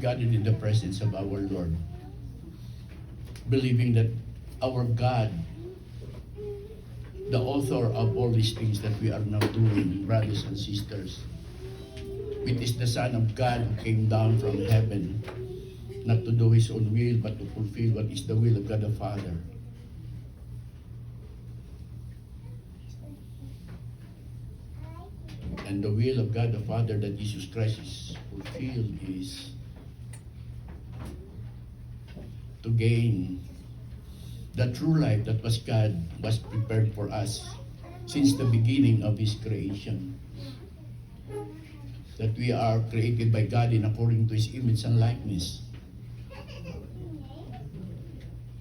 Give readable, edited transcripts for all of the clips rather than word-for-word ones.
gathered in the presence of our Lord, believing that our God, the author of all these things that we are now doing, brothers and sisters, it is the Son of God who came down from heaven, not to do His own will, but to fulfill what is the will of God the Father. And the will of God the Father that Jesus Christ is fulfilled is to gain the true life that God was prepared for us since the beginning of His creation. That we are created by God in according to His image and likeness.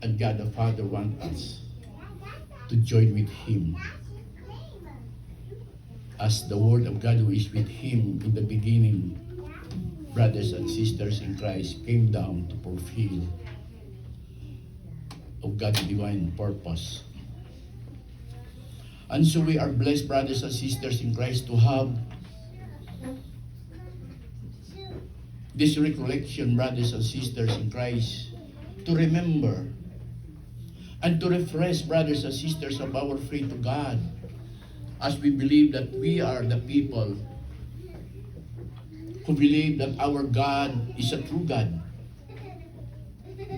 And God the Father wants us to join with Him as the Word of God who is with Him in the beginning, brothers and sisters in Christ, came down to fulfill of God's divine purpose. And so we are blessed, brothers and sisters in Christ, to have this recollection, brothers and sisters in Christ, to remember and to refresh, brothers and sisters, of our faith to God, as we believe that we are the people who believe that our God is a true God.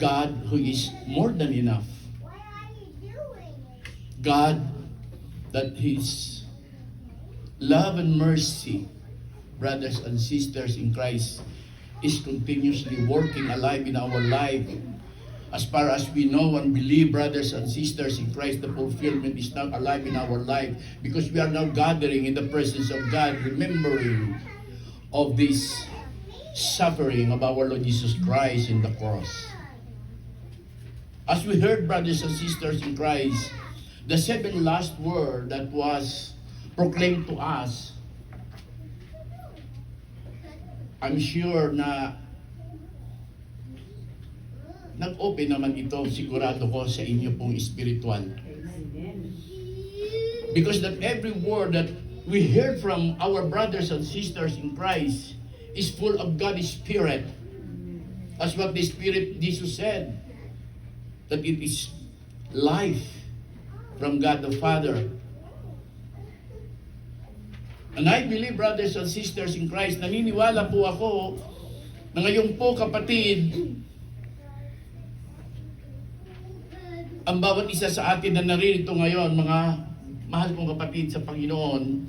God who is more than enough. God that His love and mercy, brothers and sisters in Christ, is continuously working alive in our life. As far as we know and believe, brothers and sisters in Christ, the fulfillment is now alive in our life because we are now gathering in the presence of God, remembering of this suffering of our Lord Jesus Christ in the cross. As we heard, brothers and sisters in Christ, the seven last word that was proclaimed to us, I'm sure na nag-open naman ito, sigurado ko, sa inyo pong spiritual. Because that every word that we heard from our brothers and sisters in Christ is full of God's Spirit. As what the Spirit Jesus said, that it is life from God the Father. And I believe, brothers and sisters in Christ, naniniwala po ako na ngayon po, kapatid, ang bawat isa sa atin na naririto ngayon, mga mahal kong kapatid sa Panginoon,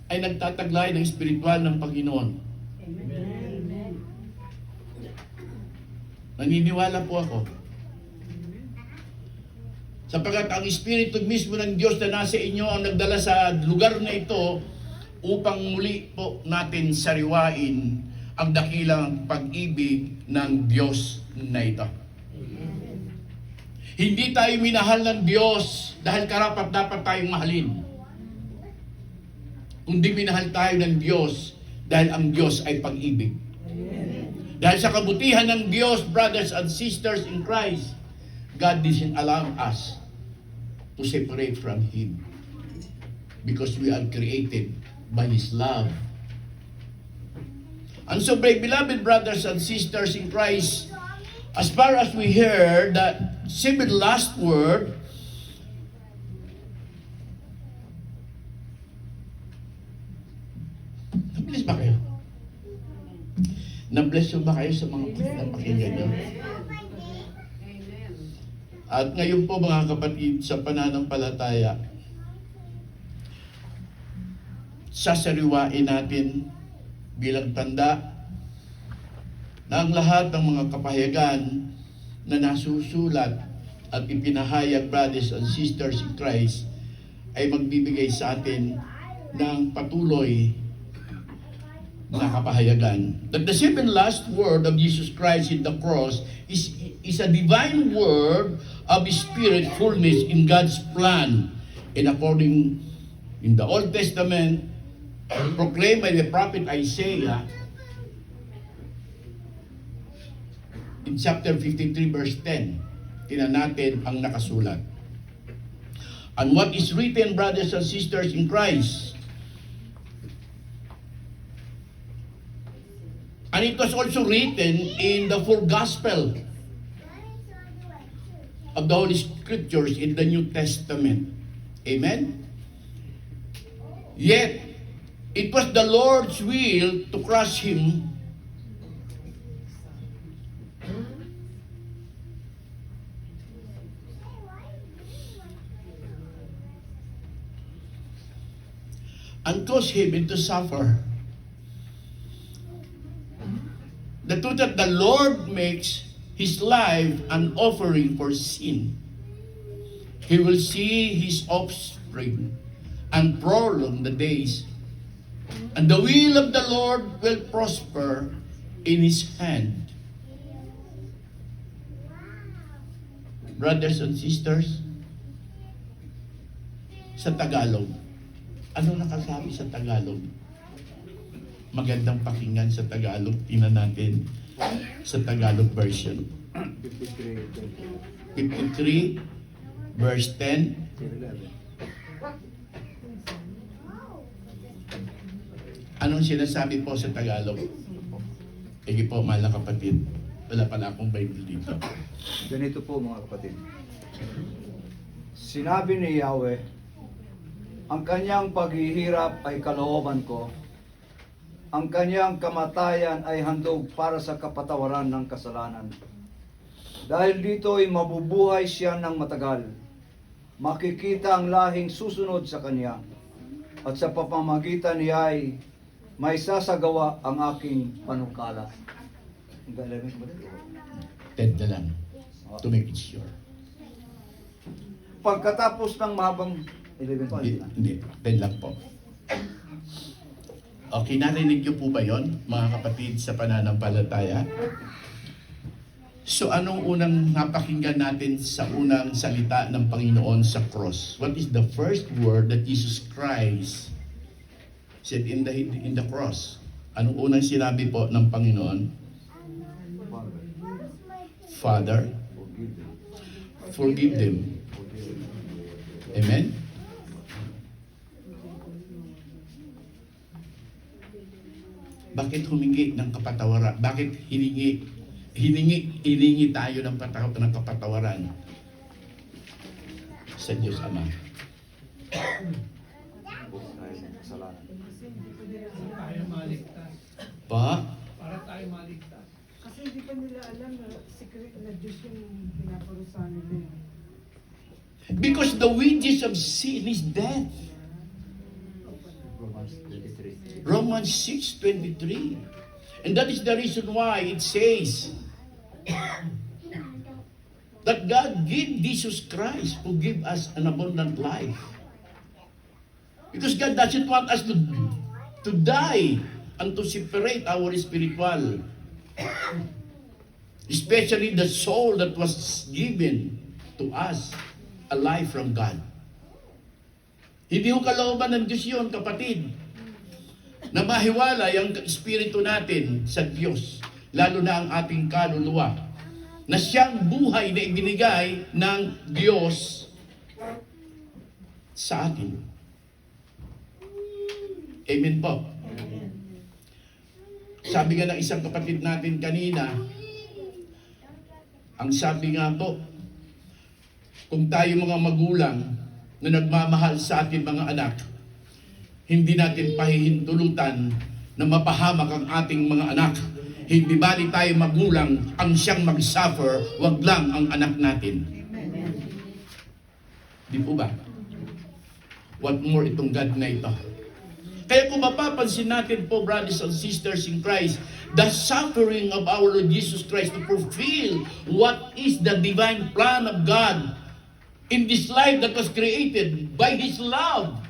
ay nagtataglay ng spiritual ng Panginoon. Amen. Naniniwala po ako. Sapagkat ang Espiritu mismo ng Diyos na nasa inyo ang nagdala sa lugar na ito upang muli po natin sariwain ang dakilang pag-ibig ng Diyos na ito. Hindi tayo minahal ng Diyos dahil karapat-dapat tayong mahalin. Kundi minahal tayo ng Diyos dahil ang Diyos ay pag-ibig. Dahil sa kabutihan ng Diyos, brothers and sisters in Christ, God doesn't allow us to separate from Him. Because we are created by His love. And so, beloved brothers and sisters in Christ, as far as we hear that seven last word, na-bless ba kayo? Na-bless ba kayo sa mga napakinggan nyo? At ngayon po, mga kapatid, sa pananampalataya, sasariwain natin bilang tanda na ang lahat ng mga kapahayagan na nasusulat at ipinahayag, brothers and sisters in Christ, ay magbibigay sa atin ng patuloy na kapahayagan. That the seven last word of Jesus Christ in the cross is a divine word of Spirit fullness in God's plan, and according in the Old Testament, proclaimed by the prophet Isaiah, in chapter 53 verse 10, tingnan natin ang nakasulat. And what is written, brothers and sisters in Christ? And it was also written in the four gospel of the Holy Scriptures in the New Testament. Amen? Yet, it was the Lord's will to crush him and cause him into suffer. The truth that the Lord makes his life an offering for sin. He will see his offspring and prolong the days. And the will of the Lord will prosper in his hand. Brothers and sisters, sa Tagalog, ano nakasabi sa Tagalog? Magandang pakinggan sa Tagalog. Tingnan natin sa Tagalog version. 53 verse 10. Anong sinasabi po sa Tagalog? Sige po, mahal na kapatid. Wala pala akong Bible dito. Ganito po mga kapatid. Sinabi ni Yahweh, ang kanyang paghihirap ay kalooban ko. Ang kanyang kamatayan ay handog para sa kapatawaran ng kasalanan. Dahil dito ay mabubuhay siya ng matagal. Makikita ang lahing susunod sa kanya. At sa pamamagitan niya ay may sasagawa ang aking panukala. Ted na lang. To make it sure. Pagkatapos ng mahabang 11 pa. Hindi. Ted lang po. Okay, narinig niyo po ba yon, mga kapatid sa pananampalataya? So anong unang napakinggan natin sa unang salita ng Panginoon sa cross? What is the first word that Jesus Christ said in the cross? Anong unang sinabi po ng Panginoon? Father, forgive them. Amen? Bakit humingi ng kapatawaran? Bakit hiningi tayo ng kapatawaran sa Diyos Ama? Tayo maligtas. Pa? Para tayo maligtas. Kasi hindi pa nila alam na secret na Diyos yung pinaparusahan nila. Because the wages of sin is death. Romans 6:23. And that is the reason why it says that God gave Jesus Christ to give us an abundant life. Because God doesn't want us to die and to separate our spiritual, especially the soul that was given to us alive from God. Hindi ko kalooban ng Diyos yun, kapatid, na mahiwalay ang espiritu natin sa Diyos, lalo na ang ating kaluluwa, na siyang buhay na ibinigay ng Diyos sa atin. Amen po. Sabi nga ng isang kapatid natin kanina, ang sabi nga po, kung tayo mga magulang na nagmamahal sa ating mga anak, hindi natin pahihintulutan na mapahamak ang ating mga anak. Hindi bali tayo magulang ang siyang mag-suffer, wag lang ang anak natin. Di po ba? What more itong God na ito? Kaya kung mapapansin natin po, brothers and sisters in Christ, the suffering of our Lord Jesus Christ to fulfill what is the divine plan of God in this life that was created by His love.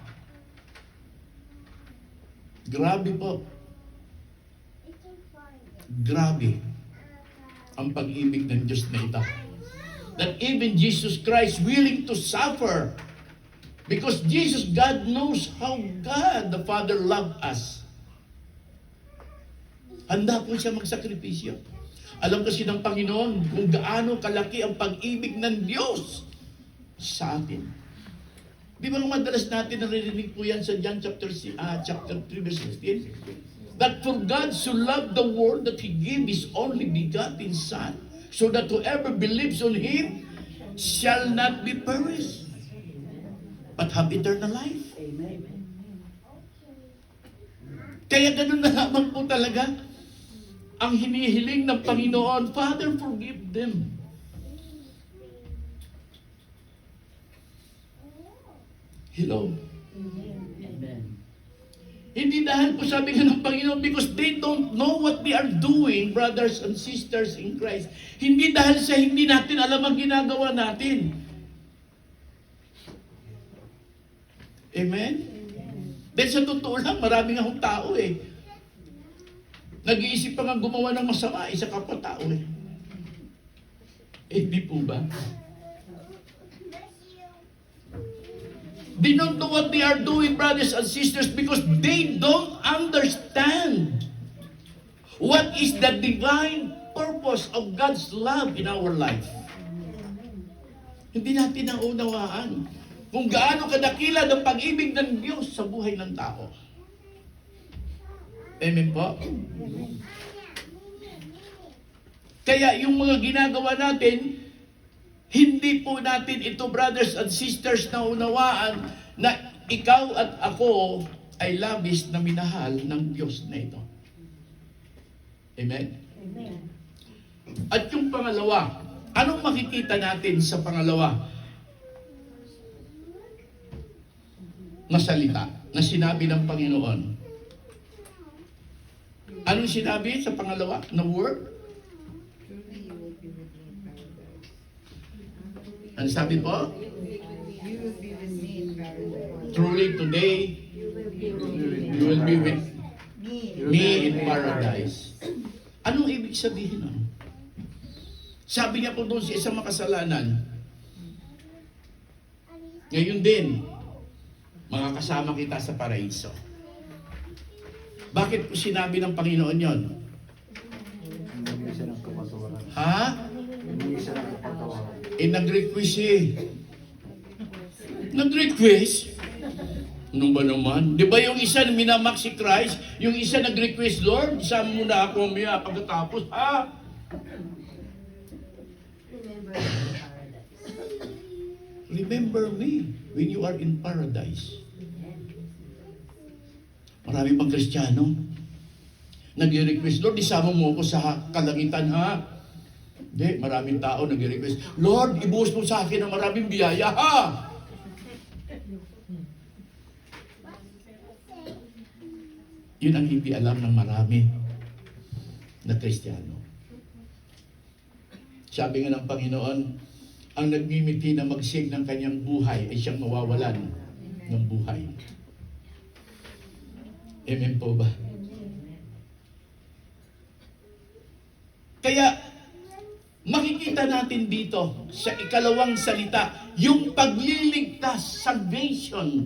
Grabe po. Grabe ang pag-ibig ng Diyos na ito. That even Jesus Christ willing to suffer because Jesus, God knows how God the Father loved us. Handa po siya magsakripisyo. Alam kasi ng Panginoon kung gaano kalaki ang pag-ibig ng Diyos sa atin. Di ba madalas natin naririnig po yan sa John chapter 3 verse 16? that for God so loved the world that He gave His only begotten Son, so that whoever believes on Him shall not be perished, but have eternal life. Kaya ganun na lamang po talaga ang hinihiling ng Panginoon. Father, forgive them. Hello? Hindi dahil po sabi nga ng Panginoon, because they don't know what they are doing, brothers and sisters in Christ. Hindi dahil sa hindi natin alam ang ginagawa natin. Amen? Dahil sa totoo lang, maraming akong tao eh. Nag-iisip pa nga gumawa ng masama, isa kapwa-tao eh. Hindi po ba? They don't know what they are doing, brothers and sisters, because they don't understand what is the divine purpose of God's love in our life. Hindi natin naunawaan kung gaano kadakila ng pag-ibig ng Diyos sa buhay ng tao. Amen po? Kaya yung mga ginagawa natin, hindi po natin ito, brothers and sisters, na unawaan na ikaw at ako ay labis na minahal ng Diyos na ito. Amen? At yung pangalawa, anong makikita natin sa pangalawa na salita na sinabi ng Panginoon? Anong sinabi sa pangalawa na word? Ano sabi po? You will be with me in paradise. Truly today, you will be with me in paradise. Anong ibig sabihin nun? Sabi niya po doon sa isang makasalanan, ngayon din, makakasama kita sa paraiso. Bakit po sinabi ng Panginoon yon? Hindi siya ng kapatawaran. Ha? Hindi siya ng kapatawaran. Nag-request eh. Nag-request? Ano ba naman? Di ba yung isa minamak si Christ, yung isa nag-request, Lord, isama mo na ako mamaya pagkatapos, ha? Remember me when you are in paradise. Marami pang Kristiyano nag-request, Lord, isama mo ako sa kalangitan, ha? Hindi, maraming tao nag-request, Lord, ibuhos mo sa akin ang maraming biyaya, ha? Yun ang hindi alam ng marami na Kristiyano. Sabi nga ng Panginoon, ang nagmimiti na magsig ng kanyang buhay ay siyang mawawalan ng buhay. Amen po ba? Kaya, makikita natin dito sa ikalawang salita, yung pagliligtas, salvation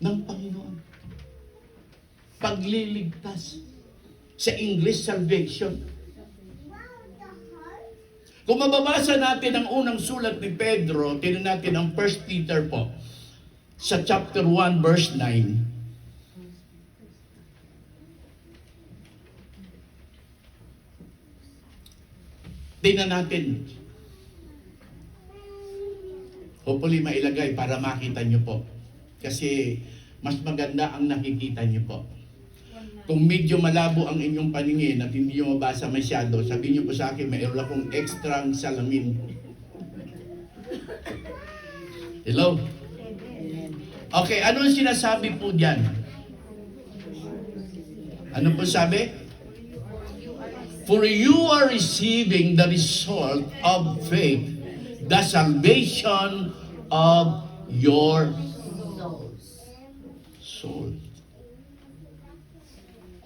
ng Panginoon. Pagliligtas. Sa English, salvation. Kung mababasa natin ang unang sulat ni Pedro, tingnan natin ang 1 Peter po, sa chapter 1, verse 9. Tingnan natin. Hopefully mailagay para makita nyo po. Kasi mas maganda ang nakikita nyo po. Kung medyo malabo ang inyong paningin at hindi nyo mabasa masyado, sabihin nyo po sa akin, mayroon akong extra salamin. Hello? Okay, ano ang sinasabi po dyan? Ano po sabi? For you are receiving the result of faith, the salvation of your soul.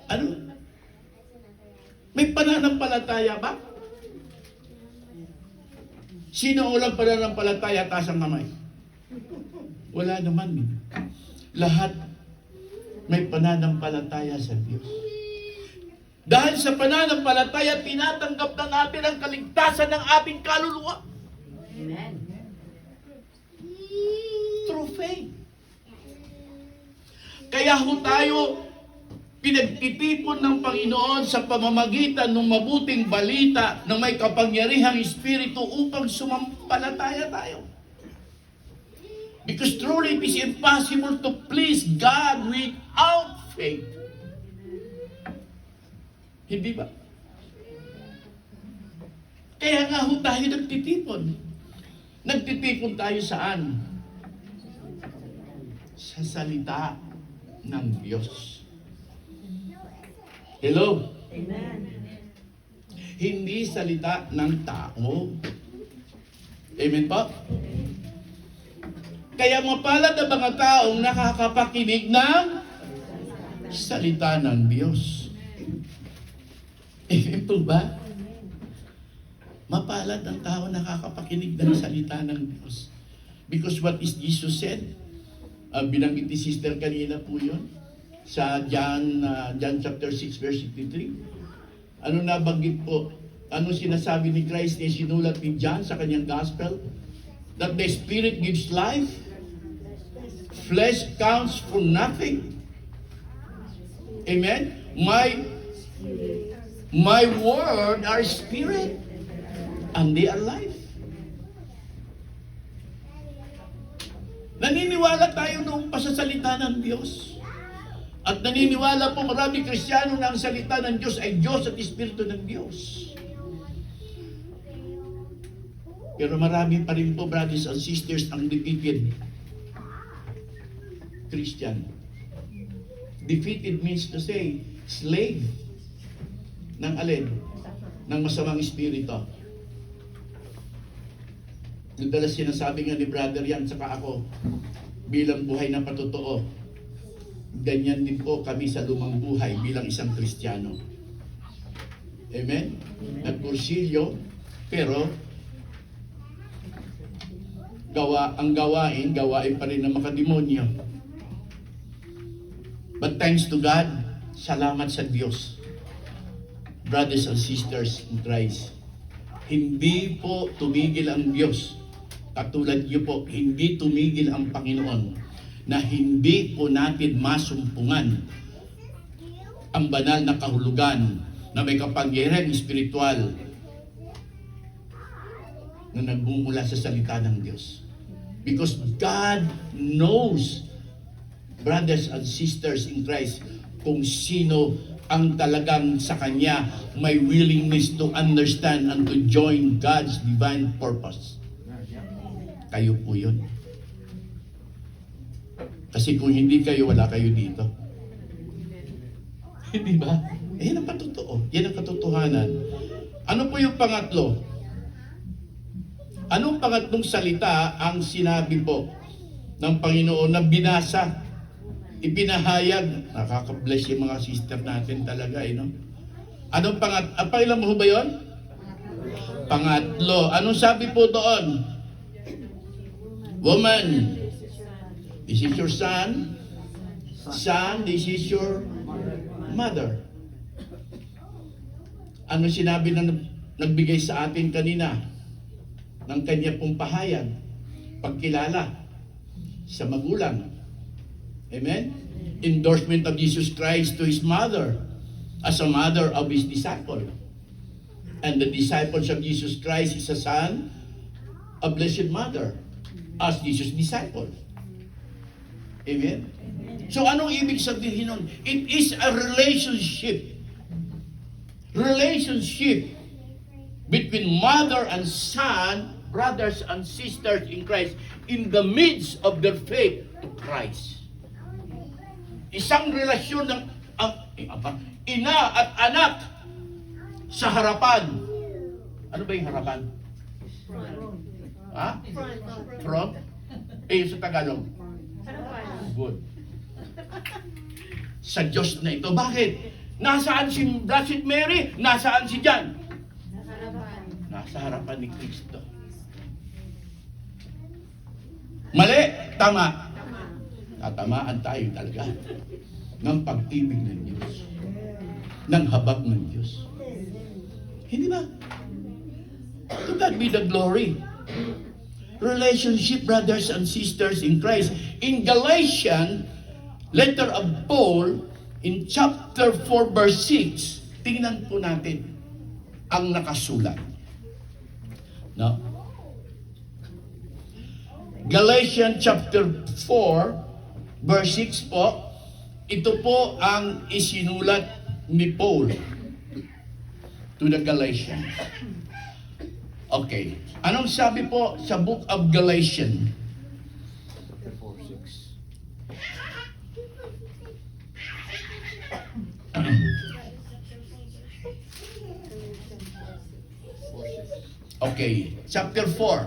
Ano? May pananampalataya ba? Sino walang pananampalataya? Taas ang kamay. Wala naman. Lahat may pananampalataya sa Diyos. Dahil sa pananampalataya, tinatanggap na natin ang kaligtasan ng ating kaluluwa. Amen. Through faith. Kaya ho tayo pinagtitipon ng Panginoon sa pamamagitan ng mabuting balita na may kapangyarihang Espiritu upang sumampalataya tayo. Because truly it is impossible to please God without faith. Hindi ba? Kaya nga ho tayo nagtitipon. Nagtitipon tayo saan? Sa salita ng Diyos. Hello? Amen. Hindi salita ng tao. Amen po? Kaya mapalad ang mga taong nakakapakinig ng salita ng Diyos. Amen po ba? Mapalad ang tao nakakapakinig ng salita ng Diyos. Because what is Jesus said? Binanggit ni sister kanina po yun. Sa John chapter 6 verse 53. Ano nabanggit po? Ano sinasabi ni Christ na sinulat ni John sa kanyang gospel? That the Spirit gives life, flesh counts for nothing. Amen? My word are spirit, and they are life. Naniniwala tayo noong pasasalita ng Diyos. At naniniwala po marami Kristiyano na ang salita ng Diyos ay Diyos at Espiritu ng Diyos. Pero marami pa rin po, brothers and sisters, ang defeated Christian. Defeated means to say, slave ng alin? Ng masamang espiritu. Nagdalas sinasabi nga ni brother yan, saka ako, bilang buhay na patotoo, ganyan din po kami sa lumang buhay bilang isang Kristiyano. Amen? Nagkursilyo, pero ang gawain pa rin ng makademonyo. But thanks to God, salamat sa Diyos. Brothers and sisters in Christ, hindi po tumigil ang Diyos. Katulad niyo po, hindi tumigil ang Panginoon na hindi po natin masumpungan ang banal na kahulugan na may kapangyarihan espiritual na nagbumula sa salita ng Diyos. Because God knows, brothers and sisters in Christ, kung sino ang talagang sa Kanya may willingness to understand and to join God's divine purpose. Kayo po yun. Kasi kung hindi kayo, wala kayo dito. Hindi ba? Yan ang patotoo. Yan ang katotohanan. Ano po yung pangatlo? Anong pangatlong salita ang sinabi po ng Panginoon na binasa, ipinahayag? Nakaka-bless yung mga sister natin talaga, no? Anong pangilan mo ba yun? Pangatlo. Anong sabi po doon? Woman, this is your son. Son, this is your mother. Ano sinabi na nagbigay sa atin kanina ng kanya pong pahayag, pagkilala sa magulang. Amen? Endorsement of Jesus Christ to His mother as a mother of His disciple. And the disciples of Jesus Christ is a son of Blessed Mother as Jesus' disciple. Amen? So anong ibig sabihin nun? It is a relationship. Relationship between mother and son, brothers and sisters in Christ, in the midst of their faith to Christ. Isang relasyon ng ina at anak sa harapan. Ano ba yung harapan? Ha? Front? Sa Tagalog? Good. Sa Diyos na ito. Bakit? Nasaan si Blessed Mary? Nasaan si John? Nasa harapan ni Kristo. Mali? Tama. Tatamaan tayo talaga ng pag-ibig ng Diyos. Ng habag ng Diyos. Hindi ba? To God be the glory. Relationship, brothers and sisters in Christ. In Galatians, letter of Paul, In chapter 4 verse 6, tingnan po natin ang nakasulat. No? Galatians chapter 4 verse 6 po, ito po ang isinulat ni Paul to the Galatians. Okay. Anong sabi po sa book of Galatians? 4:6. Okay, chapter 4.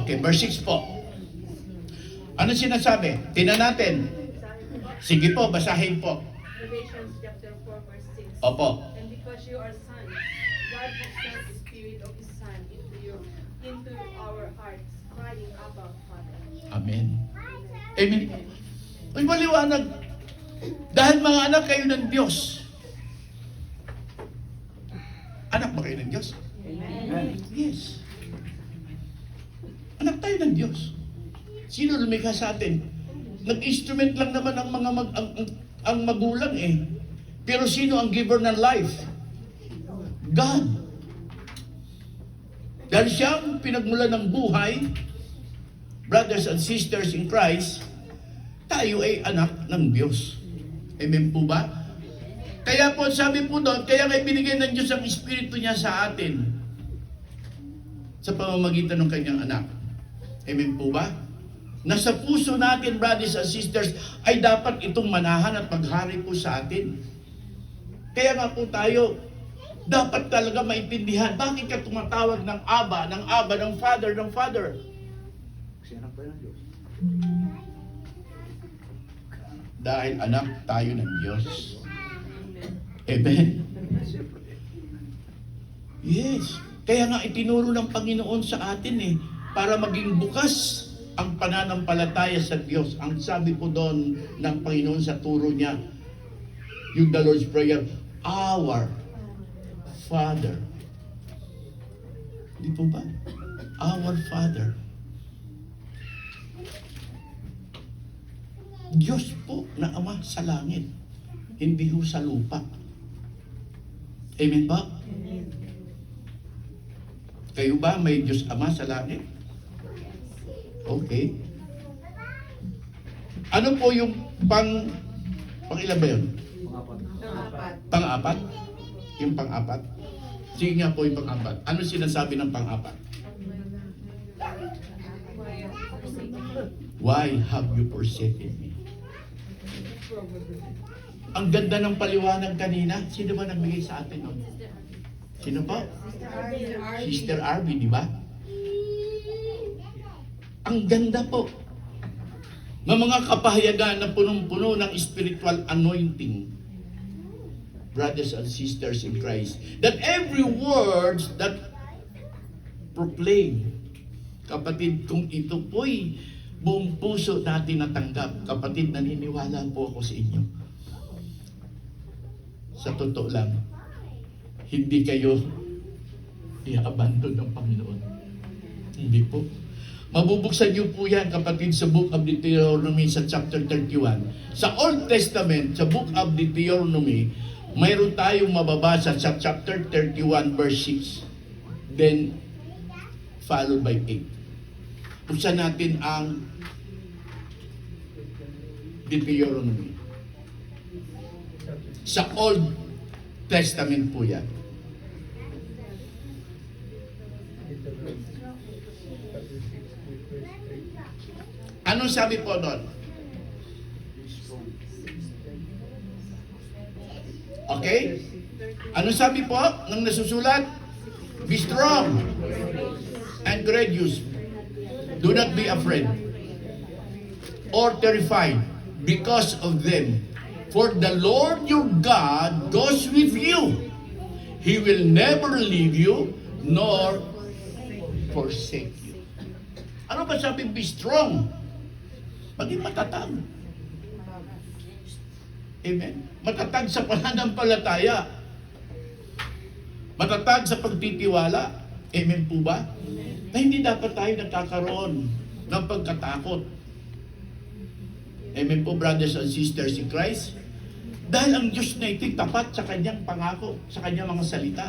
Okay, verse 6 po. Ano sinasabi? Tingnan natin. Sige po, basahin po. Galatians chapter 4 verse 6. Opo. And because you are sons, God has sent the Spirit of His Son into our hearts, crying, Abba, Father. Amen. Amen. May maliwanag. Dahil mga anak kayo ng Diyos. Anak ba kayo ng Diyos? Amen. Yes. Anak tayo ng Diyos. Sino lumikha sa atin? Nag-instrument lang naman ang mga ang magulang eh. Pero sino ang giver ng life? God. Dahil siya ang pinagmulan ng buhay, brothers and sisters in Christ, tayo ay anak ng Diyos. Amen po ba? Kaya po, sabi po doon, kaya nga binigay ng Diyos ang Espiritu niya sa atin sa pamamagitan ng kanyang anak. Amen po ba? Nasa puso natin, brothers and sisters, ay dapat itong manahan at maghari po sa atin. Kaya nga po tayo, dapat talaga maintindihan, bakit ka tumatawag ng Aba, ng Father, ng Father? Kasi anak tayo ng Diyos. Dahil anak tayo ng Diyos. Amen? Yes. Kaya nga itinuro ng Panginoon sa atin eh, para maging bukas ang pananampalataya sa Diyos. Ang sabi po doon ng Panginoon sa turo niya, yung the Lord's Prayer, Our Father. Di po ba? Our Father. Diyos po na Ama sa langit, hindi ho sa lupa. Amen ba? Kayo ba may Diyos Ama sa langit? Okay. Ano po yung pang-ilan ba yun? Pangapat. Pang-apat? Yung pang-apat? Sige nga po yung pang-apat. Ano sinasabi ng pang-apat? Why have you forsaken me? Ang ganda ng paliwanag kanina. Sino ba nagbigay sa atin nun? Sino po? Sister Arby, di ba? Ang ganda po ng mga kapahayagan na punong-puno ng spiritual anointing, brothers and sisters in Christ, that every word that proclaim, kapatid, kung ito po'y buong puso natin natanggap, kapatid, naniniwala po ako sa inyo. Sa totoo lang, hindi kayo i-abandon ng Panginoon. Hindi po. Mabubuksan niyo po yan, kapatid, sa Book of Deuteronomy sa chapter 31. Sa Old Testament, sa Book of Deuteronomy, mayroon tayong mababasa sa chapter 31 verse 6. Then, followed by 8. Buksan natin ang Deuteronomy. Sa Old Testament po yan. Anong sabi po doon? Okay? Anong sabi po ng nasusulat? Be strong and courageous. Do not be afraid or terrified because of them. For the Lord your God goes with you. He will never leave you nor forsake you. Ano ba sabi? Be strong. Maging matatag. Amen? Matatag sa pananampalataya. Matatag sa pagtitiwala. Amen po ba? Na hindi dapat tayo nagkakaroon ng pagkatakot. Amen po, brothers and sisters in Christ. Dahil ang Diyos na ito'y tapat sa kanyang pangako, sa kanyang mga salita.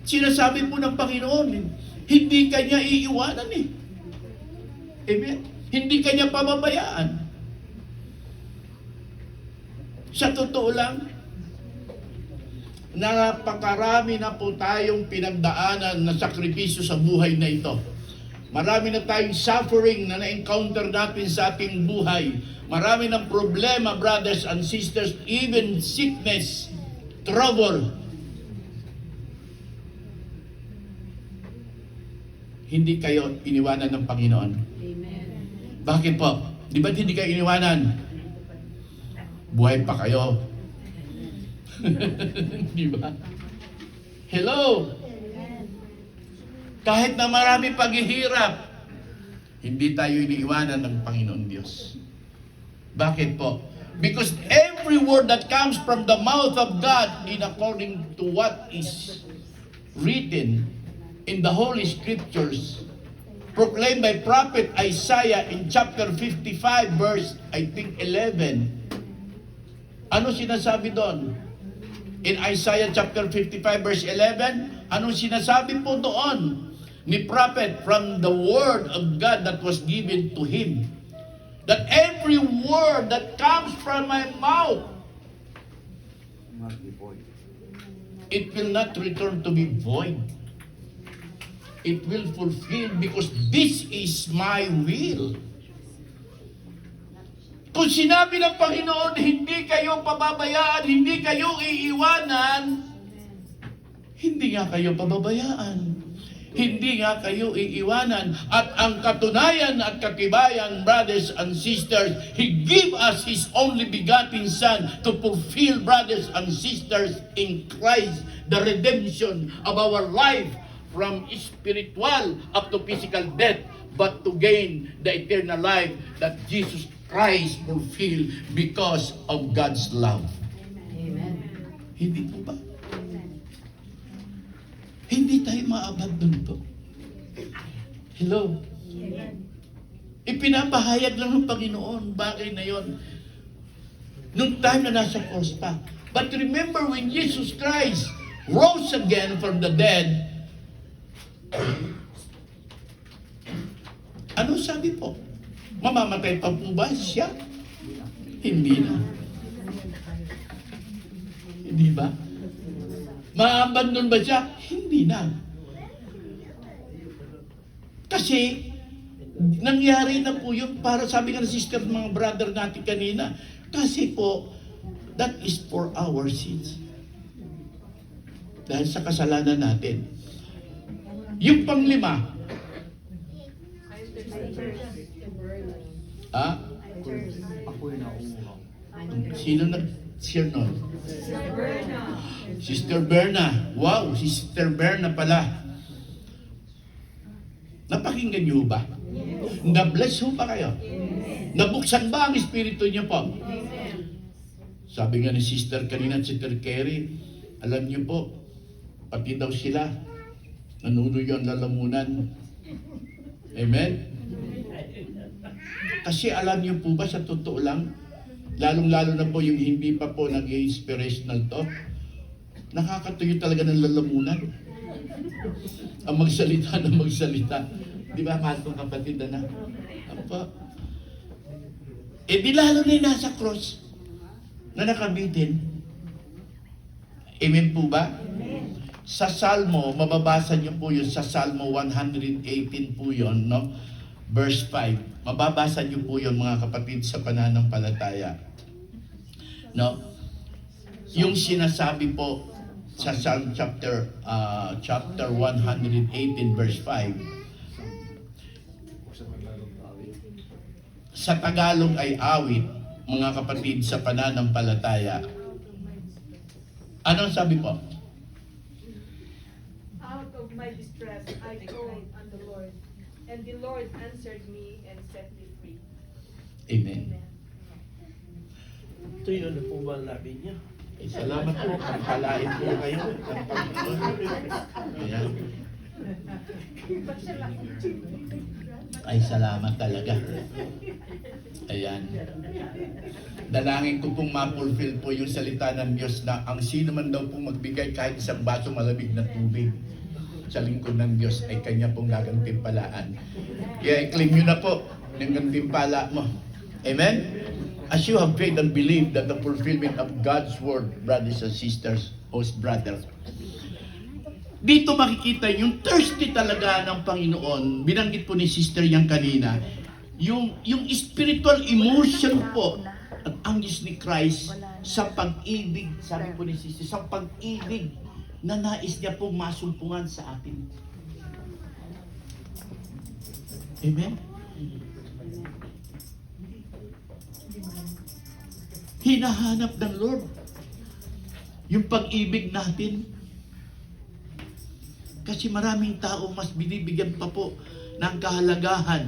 Sinasabi po ng Panginoon, hindi kanya iiwanan eh. Amen? Hindi kanya pababayaan. Sa totoo lang, napakarami na po tayong pinagdaanan na sakripisyo sa buhay na ito. Marami na tayong suffering na na-encounter natin sa ating buhay. Marami ng problema, brothers and sisters, even sickness, trouble. Hindi kayo iniwanan ng Panginoon. Amen. Bakit po? Di ba hindi kayo iniwanan? Buhay pa kayo. Di ba? Hello? Kahit na marami paghihirap, hindi tayo iniiwanan ng Panginoon Diyos. Bakit po? Because every word that comes from the mouth of God in according to what is written in the Holy Scriptures, proclaimed by prophet Isaiah in chapter 55 verse, I think 11. Ano sinasabi doon? In Isaiah chapter 55 verse 11, anong sinasabi po doon ni prophet from the word of God that was given to him? That every word that comes from my mouth, Not be void. it will not return to be void. It will fulfill because this is my will. Kung sinabi ng Panginoon, hindi kayo pababayaan, hindi kayo iiwanan, hindi nga kayo pababayaan. Hindi nga kayo iiwanan. At ang katunayan at katibayan, brothers and sisters, He gave us His only begotten Son to fulfill, brothers and sisters, in Christ, the redemption of our life from spiritual up to physical death, but to gain the eternal life that Jesus Christ fulfilled because of God's love. Amen. Hindi po ba? Hindi tayo maabandon po. Hello? Ipinapahayag lang ng Panginoon, bagay na yon. Nung time na nasa cross pa. But remember when Jesus Christ rose again from the dead, ano sabi po? Mamamatay pa po ba siya? Hindi na. Hindi ba? Maabandon ba siya? Hindi na. Kasi, nangyari na po yun para sabi nga ng sister, mga brother natin kanina, kasi po, that is for our sins. Dahil sa kasalanan natin. Yung panglima, Ako'y nauuhaw. sino nag-share nun? Sister Berna. Wow, Sister Berna pala. Napakinggan niyo ba? Na-bless ho ba kayo? Nabuksan ba ang espiritu niyo po? Sabi nga ni Sister kanina, Sister Kerry, alam niyo po, pati daw sila, nanunoy ang lalamunan. Amen? Kasi alam niyo po ba, sa totoo lang, lalong-lalo na po yung hindi pa po nag-inspirational to, nakakatuyo talaga ng lalamunan. Ang magsalita na magsalita. Di ba, mahal kong kapatid na? Apa? Eh di lalo na yung nasa cross na nakabitin. Amen po ba? Sa Salmo, mababasa niyo po yun sa Salmo 118 po yun, no? Verse 5. Mababasa niyo po yun, mga kapatid, sa pananampalataya. No? Yung sinasabi po sa Psalm chapter 118 verse 5. Sa Tagalog ay awit, mga kapatid, sa pananampalataya. Anong sabi po? Out of my distress, I called on the Lord, and the Lord answered me and set me free. Amen. Ito yun, ano po ba ang labi niya? Eh, salamat po. Pagpalain po kayo. Ayan. Ay, salamat talaga. Ayan. Dalangin ko pong ma-fulfill po yung salita ng Diyos na ang sino man daw pong magbigay kahit isang baso malamig na tubig sa lingkod ng Diyos ay kanya pong gagantimpalaan. Kaya i-claim nyo na po ng gantimpala mo. Amen? As you have faith and believe that the fulfillment of God's word, brothers and sisters, host brothers, dito makikita yung thirsty talaga ng Panginoon. Binanggit po ni Sister yang kanina, yung spiritual emotion po at ang Diyos ni Christ sa pag-ibig, sabi po ni Sister, sa pag-ibig na nais niya pong masumpungan sa atin. Amen? Hinahanap ng Lord yung pag-ibig natin. Kasi maraming tao mas binibigyan pa po ng kahalagahan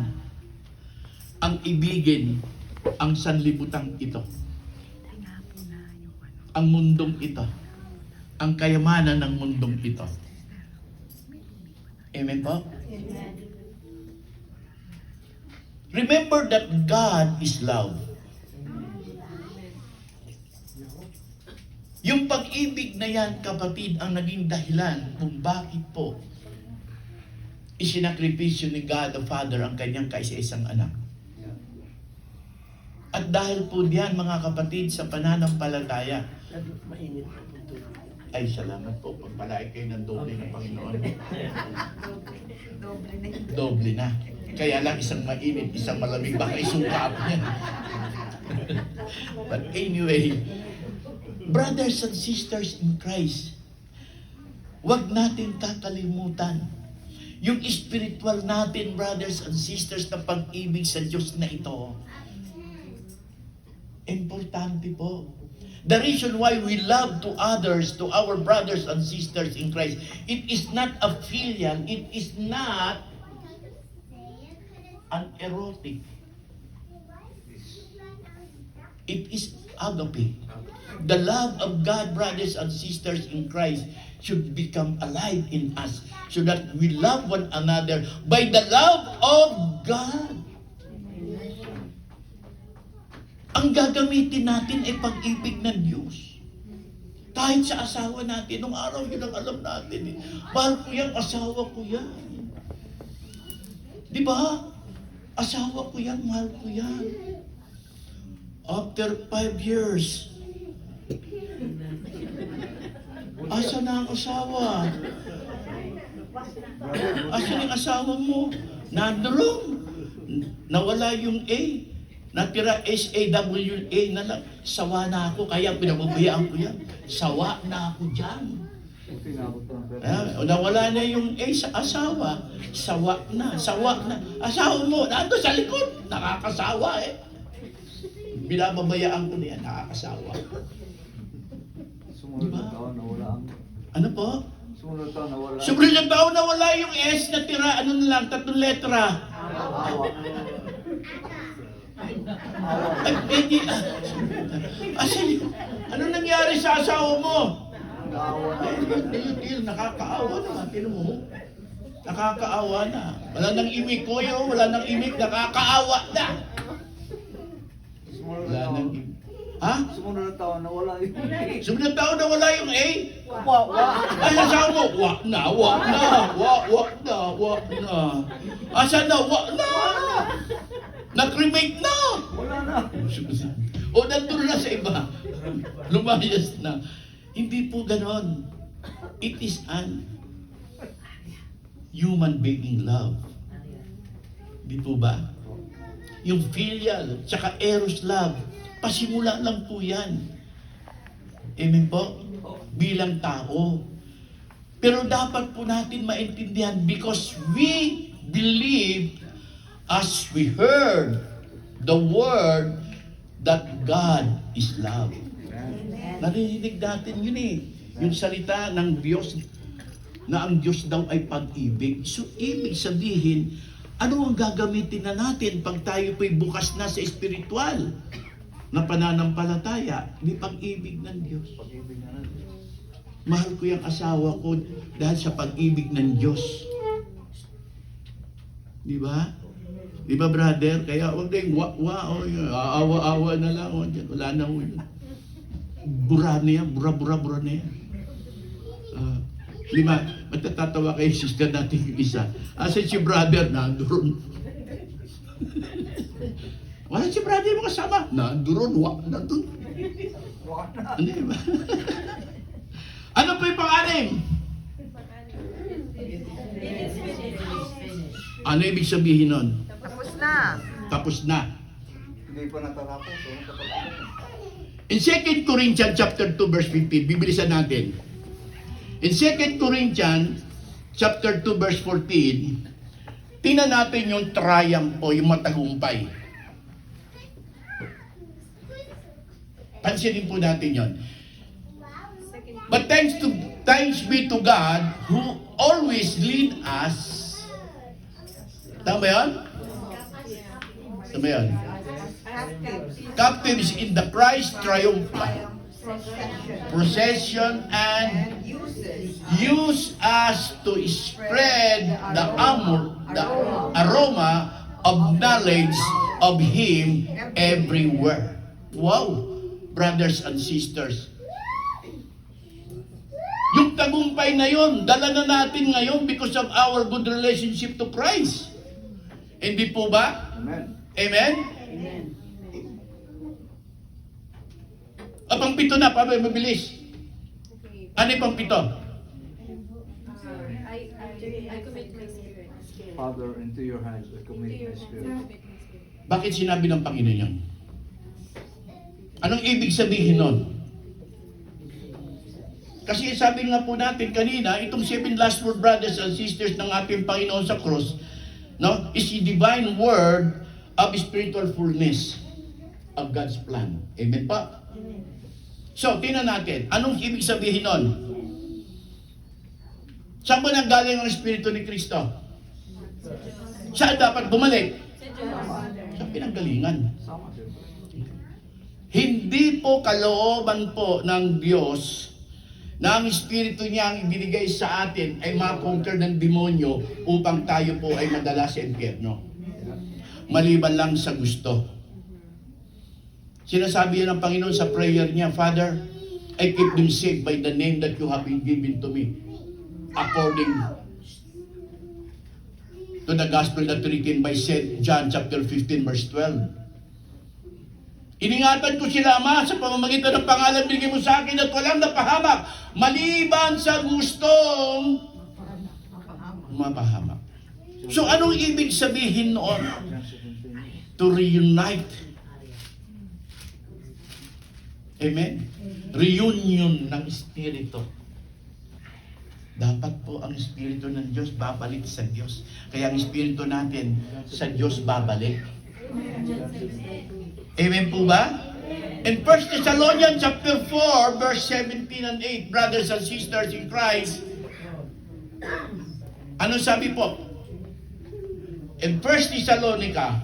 ang ibigin ang sanlibutang ito. Ang mundong ito. Ang kayamanan ng mundong ito. Amen po? Remember that God is love. Yung pag-ibig na yan, kapatid, ang naging dahilan kung bakit po isinakripisyo ni God the Father ang kanyang kaisa-isang anak. At dahil po diyan, mga kapatid, sa pananampalataya, ay salamat po, pagpalain kayo ng doble ng Panginoon. Doble na. Kaya lang isang mainit, isang malamig, baka isungkap niyan. But anyway, brothers and sisters in Christ, huwag natin kakalimutan yung spiritual natin, brothers and sisters, na pag-ibig sa Diyos na ito. Importante po. The reason why we love to others, to our brothers and sisters in Christ, it is not a filial, it is not an erotic. It is agape. The love of God, brothers and sisters in Christ, should become alive in us so that we love one another by the love of God. Ang gagamitin natin ay pag-ibig ng Diyos. Kahit sa asawa natin, nung araw yun ang alam natin. Mahal ko yan, asawa ko yan. Di ba? Asawa ko yan, mahal ko yan. After 5 years, asa na ang asawa? Asa yung asawa mo? Nandulong. Nawala yung A. Natira S-A-W-A na lang. Sawa na ako, kaya pinababayaan ko yan. Sawa na ako dyan. Nawala na yung A sa asawa. Sawa na. Asawa mo, nando sa likod. Nakakasawa eh. Binababayaan ko na yan, nakakasawa. Sumunod na taon na wala ang... Ano po? Sumunod na taon na wala. Sumunod na taon na wala yung S na tira, ano na lang, 3 letra. Awa. Ay, hindi. Asan, ano nangyari sa asawa mo? Naawa na. Nakakaawa naman, tinan mo. Nakakaawa na. Wala nang imik ko yun, wala nang imik, nakakaawa na. Sumunod Wala na nang taon. imik. Ha? Sumunod na taon na wala yung... Sumunod na taon na wala yung A? Wa. Ay, asawa mo, wak na. Asan na, wak na. Nag-remake na. Wala na. O nandun na sa iba. Lumayas na. Hindi po ganon. It is an human being love. Di po ba? Yung filial, tsaka eros love, pasimula lang po yan. Amen po? Bilang tao. Pero dapat po natin maintindihan because we believe as we heard the word that God is love. Narinig natin yun eh. Yung salita ng Diyos na ang Diyos daw ay pag-ibig. So, ibig sabihin, ano ang gagamitin na natin pag tayo po'y bukas na sa espiritual na pananampalataya? Di pag-ibig ng Diyos. Pag-ibig na natin. Mahal ko yung asawa ko dahil sa pag-ibig ng Diyos. Di ba? Di ba, brother? Kaya huwag na yung aawa-awa na lang. Wala na ho yun. Bura na yan. Bura na yan. Lima, matatatawa kayo, sister natin yung isa. Asan si brother? Nandoon. Wala si brother mo kasama? Nandoon. Nandun. Ano ba? Ano pa yung pang-anim? Ano ibig sabihin nun? Tapos na. Tapos na. Hindi pa natatapos. In 2 Corinthians chapter 2 verse 15, bibilisan natin. In 2 Corinthians chapter 2 verse 14, tingnan natin yung triumph o yung matagumpay. Pansinin po natin yon. But thanks be to God who always lead us. Tama yun? Tama yun? Captives in the Christ triumphant procession and use us to spread the aroma of knowledge of Him everywhere. Wow, brothers and sisters. Yung tagumpay na yun, dala na natin ngayon because of our good relationship to Christ. Hindi po ba? Amen. Amen? Pang pito na, mabilis. Ano yung pang pito? I commit my spirit. Father, into your hands I commit my spirit. Bakit sinabi ng Panginoon yun? Anong ibig sabihin nun? Kasi sabi nga po natin kanina, itong 7 last word, brothers and sisters, ng ating Panginoon sa cross, no, is the divine word of spiritual fullness of God's plan. Amen pa? So, tingnan natin, anong ibig sabihin nun? Saan ba nanggaling ang Espiritu ni Kristo? Saan dapat bumalik? Sa pinanggalingan. Hindi po kalooban po ng Diyos na ang Espiritu niya ang ibinigay sa atin ay makonquer ng demonyo upang tayo po ay madala sa impyerno. Maliban lang sa gusto. Sinasabi yan ng Panginoon sa prayer niya, Father, I keep them safe by the name that you have been given to me, according to the gospel that written by St. John chapter 15 verse 12. Iningatan ko sila, Ama, sa pamamagitan ng pangalan binigay mo sa akin at walang napahamak, maliban sa gustong mapahamak. So, anong ibig sabihin noon? To reunite. Amen? Reunion ng Espiritu. Dapat po ang Espiritu ng Diyos babalik sa Diyos. Kaya ang Espiritu natin sa Diyos babalik. Amen po ba? In 1 Thessalonians chapter 4, verse 17 and 8, brothers and sisters in Christ, ano sabi po? In 1 Thessalonica,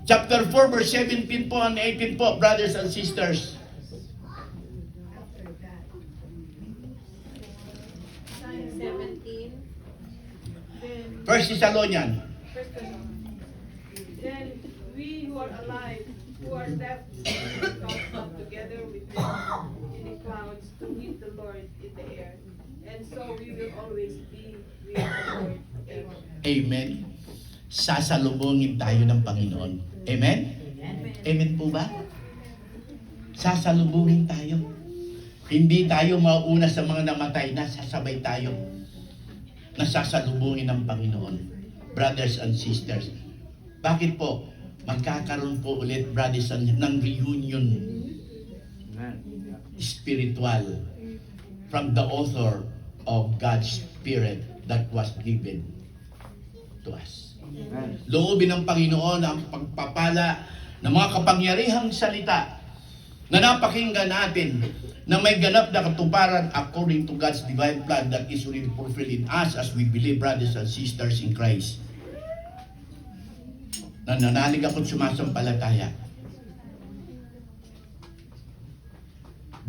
chapter 4, verse 17 po and 18 po, brothers and sisters. Psalm 17. 1 Thessalonians. Then we who are alive, who are left, will caught up together with them in the clouds to meet the Lord in the air. And so we will always be with the Lord. Amen. Amen. Sasalubungin tayo ng Panginoon. Amen? Amen po ba? Sasalubungin tayo. Hindi tayo mauuna sa mga namatay na, sasabay tayo na sasalubungin ng Panginoon. Brothers and sisters. Bakit po? Magkakaroon po ulit, brothers and ng reunion spiritual from the author of God's Spirit that was given to us. Loobin ng Panginoon ang pagpapala ng mga kapangyarihang salita na napakinggan natin na may ganap na katuparan according to God's divine plan that is already fulfilled in us as we believe, brothers and sisters in Christ. Nananalig ako't sumasampalataya.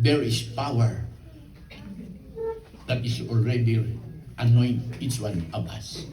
There is power that is already anoint each one of us.